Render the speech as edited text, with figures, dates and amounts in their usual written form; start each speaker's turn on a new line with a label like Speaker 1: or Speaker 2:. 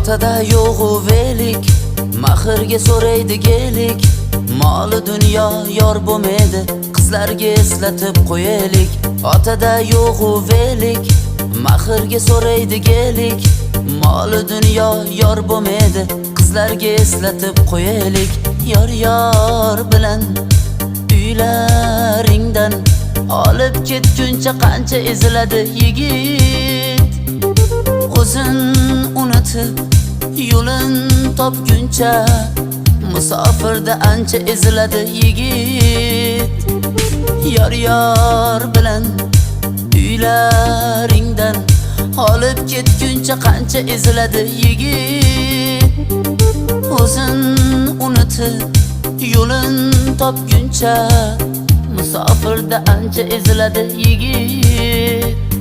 Speaker 1: otada yo'g'u velik, mahrga so'raydi gelik. Moli dunyo yor bo'lmaydi, qizlarga eslatib qo'yaylik. Otada yo'g'u velik, mahrga so'raydi gelik. Moli dunyo yor bo'lmaydi, qizlarga eslatib qo'yaylik. Yor bilan uylaringdan olib ketguncha qancha eziladi yigit. O'zin unutib yo'lin topguncha musofirda ancha eziladi yigit. Yor bilan uylaringdan olib ketguncha qancha eziladi yigit. O'zin unutib yo'lin topguncha musofirda ancha eziladi yigit.